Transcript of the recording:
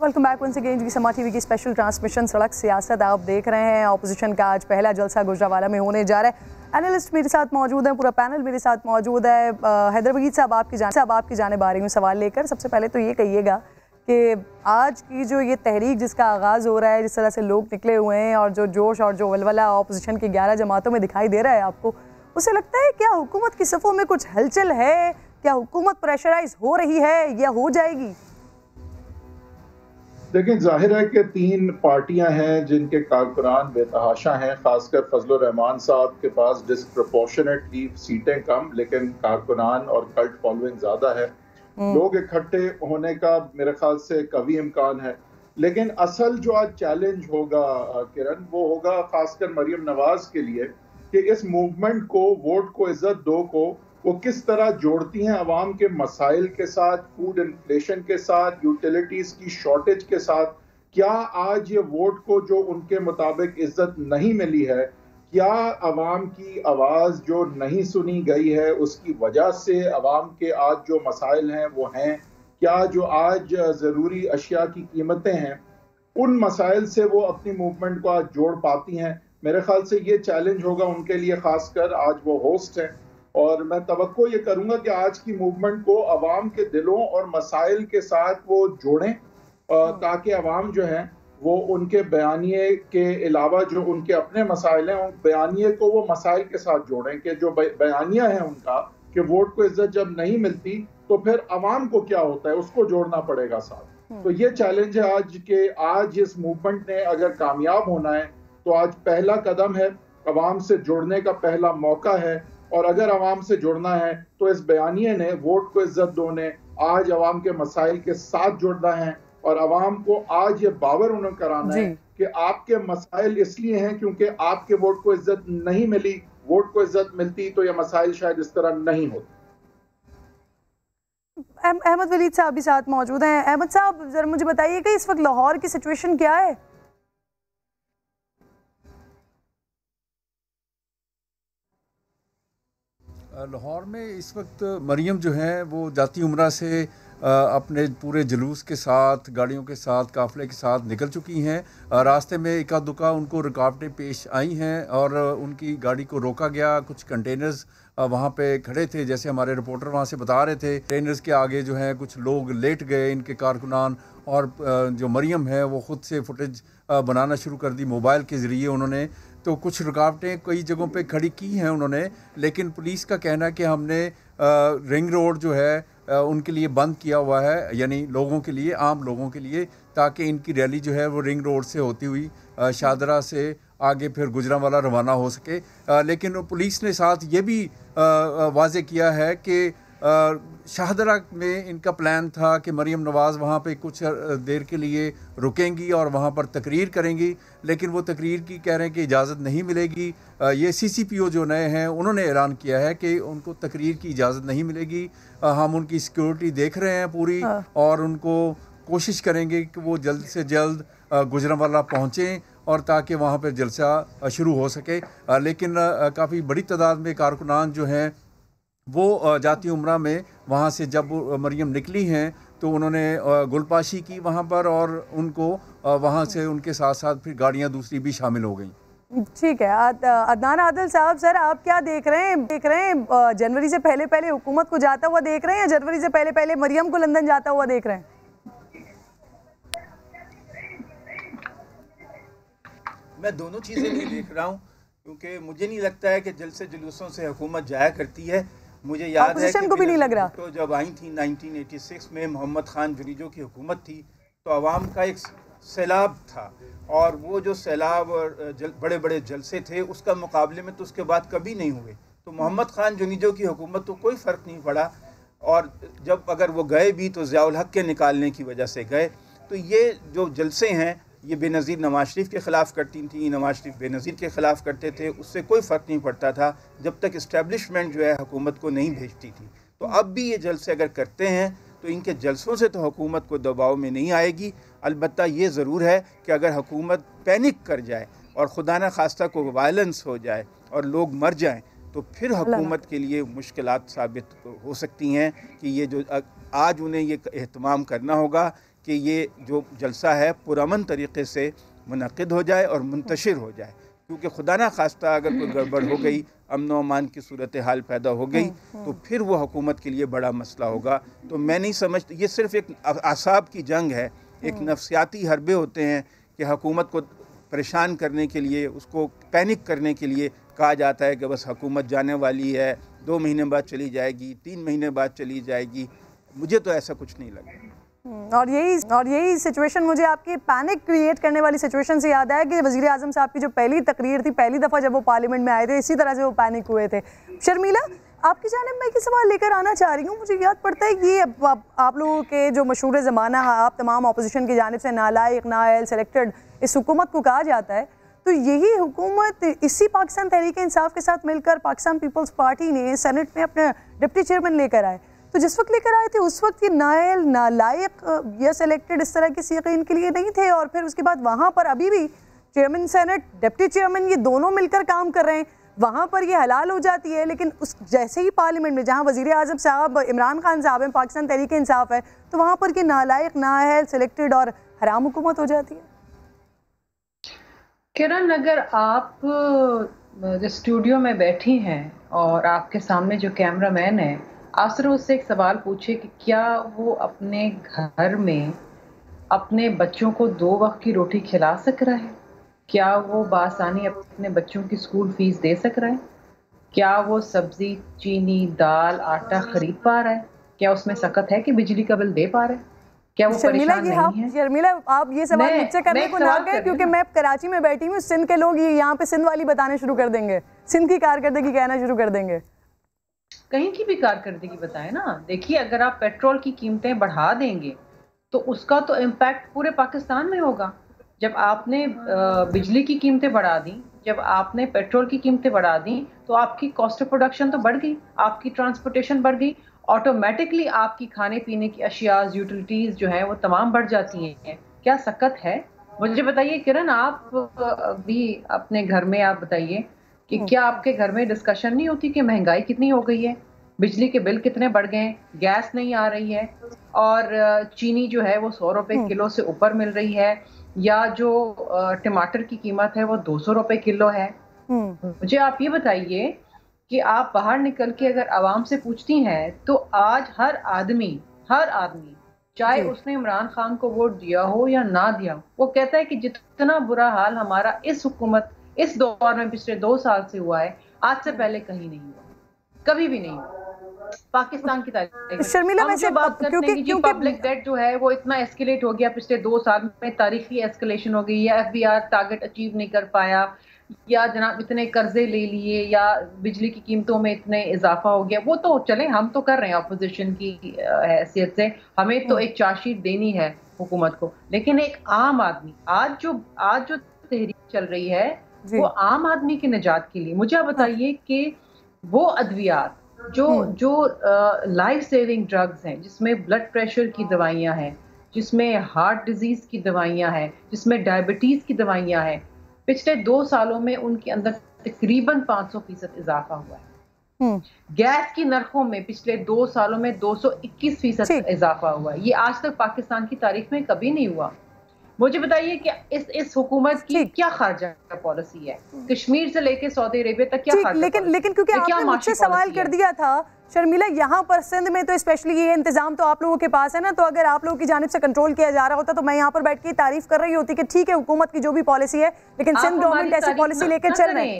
Welcome back once again जी। समा TV की special transmission सड़क सियासत आप देख रहे हैं। ऑपोजिशन का आज पहला जलसा गुजरावाला में होने जा रहा है। एनालिस्ट मेरे साथ मौजूद है, पूरा पैनल मेरे साथ मौजूद है। हैदर वहीद साहब आपकी जानिब आ रही हूँ सवाल लेकर। सबसे पहले तो ये कहिएगा कि आज की जो ये तहरीक जिसका आगाज़ हो रहा है, जिस तरह से लोग निकले हुए हैं और जो जोश और जो वलवला ऑपोजिशन की 11 जमातों में दिखाई दे रहा है आपको, उसे लगता है क्या हुकूमत की सफ़ों में कुछ हलचल है? क्या हुकूमत प्रेशराइज हो रही है या हो जाएगी? लेकिन जाहिर है कि 3 पार्टियां हैं जिनके कारकुनान बेतहाशा हैं। खासकर फजलुर रहमान साहब के पास डिस्प्रपोर्शनेटली सीटें कम लेकिन कारकुनान और कल्ट फॉलोइंग ज़्यादा है। लोग इकट्ठे होने का मेरे ख्याल से कभी इम्कान है। लेकिन असल जो आज चैलेंज होगा किरण, वो होगा खासकर मरियम नवाज के लिए कि इस मूवमेंट को, वोट को इज्जत दो को वो किस तरह जोड़ती हैं अवाम के मसाइल के साथ, फूड इन्फ्लेशन के साथ, यूटिलिटीज की शॉर्टेज के साथ। क्या आज ये वोट को जो उनके मुताबिक इज्जत नहीं मिली है, क्या अवाम की आवाज़ जो नहीं सुनी गई है उसकी वजह से अवाम के आज जो मसाइल हैं वो हैं? क्या जो आज ज़रूरी अशिया की कीमतें हैं उन मसाइल से वो अपनी मूवमेंट को आज जोड़ पाती हैं? मेरे ख्याल से ये चैलेंज होगा उनके लिए। खासकर आज वो होस्ट हैं और मैं तवक्को ये करूंगा कि आज की मूवमेंट को अवाम के दिलों और मसाइल के साथ वो जोड़ें ताकि अवाम जो है वो उनके बयानिए के अलावा जो उनके अपने मसाइल हैं उन बयानिए को वो मसाइल के साथ जोड़ें कि जो बयानिया है उनका कि वोट को इज्जत जब नहीं मिलती तो फिर अवाम को क्या होता है, उसको जोड़ना पड़ेगा साथ। तो ये चैलेंज है आज के। आज इस मूवमेंट ने अगर कामयाब होना है तो आज पहला कदम है, अवाम से जुड़ने का पहला मौका है। और अगर अवाम से जुड़ना है तो इस बयानिए ने, वोट को इज्जत दो ने, आज अवाम के मसाइल के साथ जुड़ना है और अवाम को आज ये बावर उन्हें कराना है कि आपके मसाइल इसलिए हैं क्योंकि आपके वोट को इज्जत नहीं मिली। वोट को इज्जत मिलती तो ये मसाइल शायद इस तरह नहीं होते। अहमद वलीद साहब भी साथ मौजूद हैं। अहमद साहब, जरा मुझे बताइए कि इस वक्त लाहौर की सिचुएशन क्या है? लाहौर में इस वक्त मरियम जो है वो जाती उम्रा से अपने पूरे जुलूस के साथ, गाड़ियों के साथ, काफ़िले के साथ निकल चुकी हैं। रास्ते में इक्का दुक्का उनको रुकावटें पेश आई हैं और उनकी गाड़ी को रोका गया। कुछ कंटेनर्स वहाँ पे खड़े थे, जैसे हमारे रिपोर्टर वहाँ से बता रहे थे। कंटेनर्स के आगे जो है कुछ लोग लेट गए, इनके कारकुनान, और जो मरियम है वो ख़ुद से फुटेज बनाना शुरू कर दी मोबाइल के ज़रिए उन्होंने। तो कुछ रुकावटें कई जगहों पे खड़ी की हैं उन्होंने, लेकिन पुलिस का कहना है कि हमने रिंग रोड जो है उनके लिए बंद किया हुआ है, यानी लोगों के लिए, आम लोगों के लिए, ताकि इनकी रैली जो है वो रिंग रोड से होती हुई शादरा से आगे फिर गुजरांवाला रवाना हो सके। लेकिन पुलिस ने साथ ये भी वाज़े किया है कि शाहदरा में इनका प्लान था कि मरियम नवाज़ वहाँ पे कुछ देर के लिए रुकेंगी और वहाँ पर तकरीर करेंगी, लेकिन वो तकरीर की कह रहे हैं कि इजाज़त नहीं मिलेगी। ये CCPO जो नए हैं उन्होंने ऐलान किया है कि उनको तकरीर की इजाज़त नहीं मिलेगी। हम उनकी सिक्योरिटी देख रहे हैं पूरी और उनको कोशिश करेंगे कि वो जल्द से जल्द गुजरांवाला पहुँचें और ताकि वहाँ पर जलसा शुरू हो सके। लेकिन काफ़ी बड़ी तादाद में कारकुनान जो हैं वो जाती उम्रा में वहाँ से जब मरियम निकली हैं तो उन्होंने गुलपाशी की वहाँ पर और उनको वहाँ से उनके साथ साथ फिर गाड़ियाँ दूसरी भी शामिल हो गई। ठीक है। अदनान आदिल साहब, सर आप क्या देख रहे हैं? जनवरी से पहले पहले हुकूमत को जाता हुआ देख रहे हैं या जनवरी से पहले पहले मरियम को लंदन जाता हुआ देख रहे हैं? मैं दोनों चीज़ें नहीं देख रहा हूँ, क्योंकि मुझे नहीं लगता है कि जलसे जुलूसों से हुकूमत जाया करती है। मुझे याद है कि को भी नहीं लग रहा। तो जब आई थी 1986 में मोहम्मद खान जुनीजो की हुकूमत थी तो आवाम का एक सैलाब था और वो जो सैलाब और बड़े बड़े जलसे थे उसका मुकाबले में तो उसके बाद कभी नहीं हुए। तो मोहम्मद खान जुनीजो की हुकूमत तो कोई फ़र्क नहीं पड़ा, और जब अगर वो गए भी तो ज़ियाउल हक के निकालने की वजह से गए। तो ये जो जलसे हैं ये बेनज़ीर नवाज शरीफ के ख़िलाफ़ करती थी, नवाज शरीफ बेनज़ीर के ख़िलाफ़ करते थे, उससे कोई फ़र्क नहीं पड़ता था जब तक इस्टेब्लिशमेंट जो है हुकूमत को नहीं भेजती थी। तो अब भी ये जलसे अगर करते हैं तो इनके जलसों से तो हुकूमत को दबाव में नहीं आएगी। अलबत्ता ये ज़रूर है कि अगर हुकूमत पैनिक कर जाए और खुदा न खास्ता को वायलेंस हो जाए और लोग मर जाएँ तो फिर हुकूमत के लिए मुश्किलात साबित हो सकती हैं कि ये जो आज उन्हें ये एहतमाम करना होगा कि ये जो जलसा है पुरअमन तरीक़े से मुनक़िद हो जाए और मुंतशिर हो जाए, क्योंकि खुदा ना खास्ता अगर कोई गड़बड़ हो गई, अमन व अमान की सूरत हाल पैदा हो गई तो फिर वो हुकूमत के लिए बड़ा मसला होगा। तो मैं नहीं समझती, ये सिर्फ़ एक आसाब की जंग है, एक नफ्सियाती हरबे होते हैं कि हुकूमत को परेशान करने के लिए, उसको पैनिक करने के लिए कहा जाता है कि बस हुकूमत जाने वाली है, 2 महीने बाद चली जाएगी, 3 महीने बाद चली जाएगी। मुझे तो ऐसा कुछ नहीं लगा। और यही सिचुएशन मुझे आपकी पैनिक क्रिएट करने वाली सिचुएशन से याद आया कि वज़ीर आज़म साहब की जो पहली तकरीर थी, पहली दफ़ा जब वो पार्लियामेंट में आए थे, इसी तरह से वो पैनिक हुए थे। शर्मिला, आपकी जानिब मैं एक सवाल लेकर आना चाह रही हूँ। मुझे याद पड़ता है कि आप लोगों के जो मशहूर ज़माना, आप तमाम अपोजिशन की जानिब से नालायक, नाअहल, सेलेक्टेड इस हुकूमत को कहा जाता है, तो यही हुकूमत इसी पाकिस्तान तहरीक इंसाफ के साथ मिलकर पाकिस्तान पीपल्स पार्टी ने सेनेट में अपने डिप्टी चेयरमैन लेकर आए। तो जिस वक्त लेकर आए थे उस वक्त ये नाअहल, नालायक या सेलेक्टेड इस तरह के सीखे इनके लिए नहीं थे, और फिर उसके बाद वहाँ पर अभी भी चेयरमैन सेनेट, डिप्टी चेयरमैन ये दोनों मिलकर काम कर रहे हैं, वहाँ पर ये हलाल हो जाती है। लेकिन उस जैसे ही पार्लियामेंट में जहाँ वज़ीर आज़म साहब इमरान खान साहब हैं, पाकिस्तान तहरीक इंसाफ है, तो वहाँ पर ये नालायक, नाअहल, सेलेक्टेड और हराम हुकूमत हो जाती है। किरण, अगर आप जो स्टूडियो में बैठी हैं और आपके सामने जो कैमरामैन है, आप सिर्फ उससे एक सवाल पूछे कि क्या वो अपने घर में अपने बच्चों को 2 वक्त की रोटी खिला सक रहा है? क्या वो बासानी अपने बच्चों की स्कूल फीस दे सक रहा है? क्या वो सब्जी, चीनी, दाल, आटा खरीद पा रहा है? क्या उसमें सकत है कि बिजली का बिल दे पा रहा है? क्या वो परेशान नहीं है? शर्मिला, आप ये सवाल मुझसे करने को ना कहें, क्योंकि मैं कराची में बैठी हूँ, सिंध के लोग ये यहाँ पे सिंध वाली बताने शुरू कर देंगे, सिंध की कारकर्दगी कहना शुरू कर देंगे। कहीं की भी कारकर्दगी बताएं ना। देखिए, अगर आप पेट्रोल की कीमतें बढ़ा देंगे तो उसका तो इम्पैक्ट पूरे पाकिस्तान में होगा। जब आपने बिजली की कीमतें बढ़ा दी, जब आपने पेट्रोल की कीमतें बढ़ा दी, तो आपकी कॉस्ट ऑफ प्रोडक्शन तो बढ़ गई, आपकी ट्रांसपोर्टेशन बढ़ गई, ऑटोमेटिकली आपकी खाने पीने की अशियाज, यूटिलिटीज जो है वो तमाम बढ़ जाती हैं। क्या सकत है? मुझे बताइए किरण, आप भी अपने घर में आप बताइए कि क्या आपके घर में डिस्कशन नहीं होती कि महंगाई कितनी हो गई है, बिजली के बिल कितने बढ़ गए हैं, गैस नहीं आ रही है, और चीनी जो है वो 100 रुपए किलो से ऊपर मिल रही है, या जो टमाटर की कीमत है वो 200 रुपए किलो है। मुझे आप ये बताइए कि आप बाहर निकल के अगर आवाम से पूछती हैं तो आज हर आदमी चाहे उसने इमरान खान को वोट दिया हो या ना दिया हो, वो कहता है कि जितना बुरा हाल हमारा इस हुकूमत, इस दौर में पिछले 2 साल से हुआ है, आज से पहले कहीं नहीं हुआ, कभी भी नहीं हुआ पाकिस्तान की तारीख। शर्मिला, हम जो बात करते हैं कि पब्लिक डेट जो है वो इतना एस्केलेट हो गया पिछले 2 साल में, तारीखी एस्केलेशन हो गई, या FBR टारगेट अचीव नहीं कर पाया, या जनाब इतने कर्जे ले लिए, या बिजली की कीमतों में इतने इजाफा हो गया। वो तो चले, हम तो कर रहे हैं अपोजिशन की हैसियत से, हमें तो एक चार्जशीट देनी है हुकूमत को, लेकिन एक आम आदमी आज जो तहरीक चल रही है वो आम आदमी की निजात के लिए। मुझे आप बताइए कि वो अद्वियात जो लाइफ सेविंग ड्रग्स हैं, जिसमें ब्लड प्रेशर की दवाइयां हैं, जिसमें हार्ट डिजीज की दवाइयां हैं, जिसमें डायबिटीज की दवाइयां हैं, पिछले 2 सालों में उनके अंदर तकरीबन 500% इजाफा हुआ है। गैस की नरखों में पिछले 2 सालों में 221% इजाफा हुआ है। ये आज तक पाकिस्तान की तारीख में कभी नहीं हुआ। मुझे बताइए कि इस हुकूमत की क्या खारजा पॉलिसी है, कश्मीर से लेके सऊदी अरेबिया तक क्या खारजा? लेकिन क्योंकि आपने मुझसे सवाल कर दिया था शर्मिला, यहाँ पर सिंध में तो स्पेशली ये इंतजाम तो आप लोगों के पास है ना, तो अगर आप लोगों की जानिब से कंट्रोल किया जा रहा होता तो मैं यहाँ पर बैठ के तारीफ कर रही होती कि ठीक है हुकूमत की जो भी पॉलिसी है, लेकिन सिंध गवर्नमेंट ऐसी पॉलिसी लेकर चल रहे हैं।